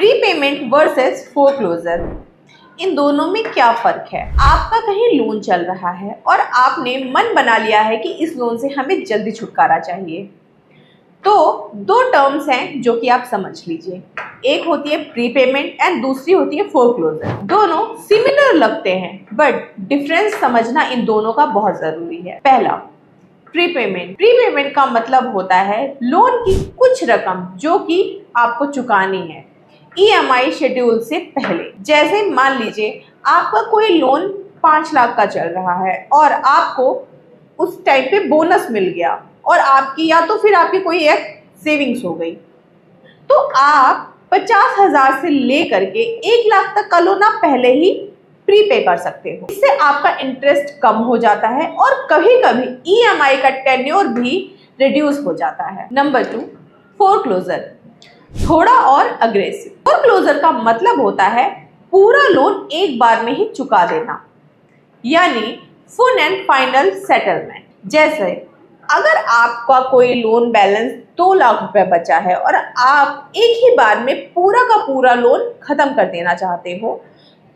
Prepayment versus foreclosure, इन दोनों में क्या फ़र्क है? आपका कहीं लोन चल रहा है और आपने मन बना लिया है कि इस लोन से हमें जल्दी छुटकारा चाहिए, तो दो टर्म्स हैं जो कि आप समझ लीजिए। एक होती है प्रीपेमेंट एंड दूसरी होती है फोरक्लोजर। दोनों सिमिलर लगते हैं बट डिफरेंस समझना इन दोनों का बहुत ज़रूरी है। पहला, प्रीपेमेंट। प्रीपेमेंट का मतलब होता है लोन की कुछ रकम जो कि आपको चुकानी है EMI शेड्यूल से पहले। जैसे मान लीजिए आपका कोई लोन 5 लाख का चल रहा है और आपको उस टाइम पे बोनस मिल गया और आपकी या तो फिर आपकी कोई एक सेविंग्स हो गई, तो आप 50,000 से लेकर के 1 लाख तक का लोन आप पहले ही प्रीपे कर सकते हो। इससे आपका इंटरेस्ट कम हो जाता है और कभी कभी EMI का टेन्योर भी रिड्यूस हो जाता है। नंबर 2, फोरक्लोजर, थोड़ा और अग्रेसिव। फोरक्लोजर का मतलब होता है पूरा लोन एक बार में ही चुका देना, यानी फुल एंड फाइनल सेटलमेंट। जैसे अगर आपका कोई लोन बैलेंस 2 लाख रुपए बचा है और आप एक ही बार में पूरा का पूरा लोन खत्म कर देना चाहते हो,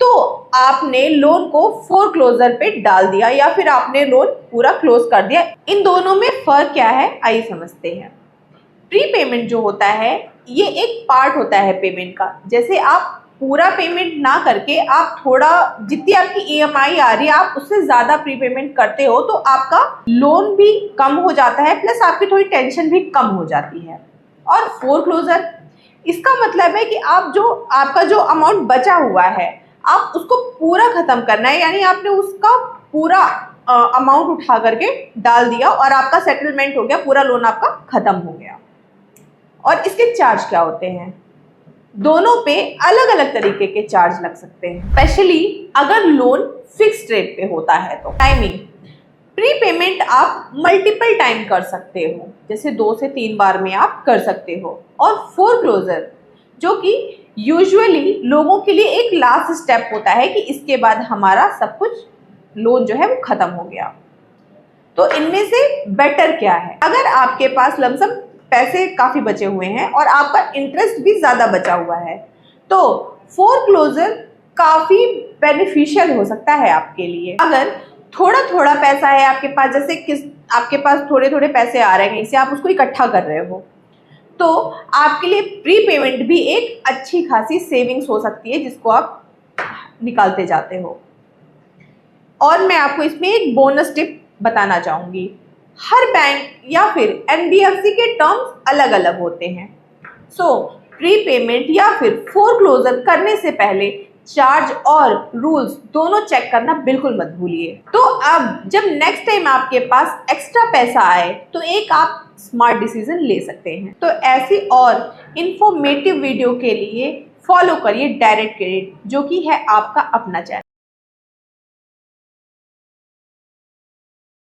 तो आपने लोन को फोरक्लोजर पे डाल दिया या फिर आपने लोन पूरा क्लोज कर दिया। इन दोनों में फर्क क्या है आइए समझते हैं। प्रीपेमेंट जो होता है ये एक पार्ट होता है पेमेंट का। जैसे आप पूरा पेमेंट ना करके आप थोड़ा, जितनी आपकी EMI आ रही है आप उससे ज़्यादा प्रीपेमेंट करते हो, तो आपका लोन भी कम हो जाता है प्लस आपकी थोड़ी टेंशन भी कम हो जाती है। और फोरक्लोजर, इसका मतलब है कि आपका जो अमाउंट बचा हुआ है आप उसको पूरा ख़त्म करना है, यानी आपने उसका पूरा अमाउंट उठा करके डाल दिया और आपका सेटलमेंट हो गया, पूरा लोन आपका ख़त्म हो गया। और इसके चार्ज क्या होते हैं? दोनों पे अलग अलग तरीके के चार्ज लग सकते हैं, स्पेशली अगर लोन फिक्स्ड रेट पे होता है तो। टाइमिंग, प्रीपेमेंट आप मल्टीपल टाइम कर सकते हो, जैसे 2 से 3 बार में आप कर सकते हो। और फोरक्लोजर जो कि यूजुअली लोगों के लिए एक लास्ट स्टेप होता है कि इसके बाद हमारा सब कुछ लोन जो है वो खत्म हो गया। तो इनमें से बेटर क्या है? अगर आपके पास लमसम पैसे काफ़ी बचे हुए हैं और आपका इंटरेस्ट भी ज़्यादा बचा हुआ है, तो फोरक्लोजर काफ़ी बेनिफिशियल हो सकता है आपके लिए। अगर थोड़ा थोड़ा पैसा है आपके पास, जैसे आपके पास थोड़े थोड़े पैसे आ रहे हैं कहीं से, आप उसको इकट्ठा कर रहे हो, तो आपके लिए प्रीपेमेंट भी एक अच्छी खासी सेविंग्स हो सकती है जिसको आप निकालते जाते हो। और मैं आपको इसमें एक बोनस टिप बताना चाहूँगी। हर बैंक या फिर NBFC के टर्म्स अलग अलग होते हैं, सो प्रीपेमेंट या फिर फोरक्लोजर करने से पहले चार्ज और रूल्स दोनों चेक करना बिल्कुल मत भूलिए। तो अब जब नेक्स्ट टाइम आपके पास एक्स्ट्रा पैसा आए तो एक आप स्मार्ट डिसीजन ले सकते हैं। तो ऐसी और इंफॉर्मेटिव वीडियो के लिए फॉलो करिए डायरेक्ट क्रेडिट, जो कि है आपका अपना चैनल।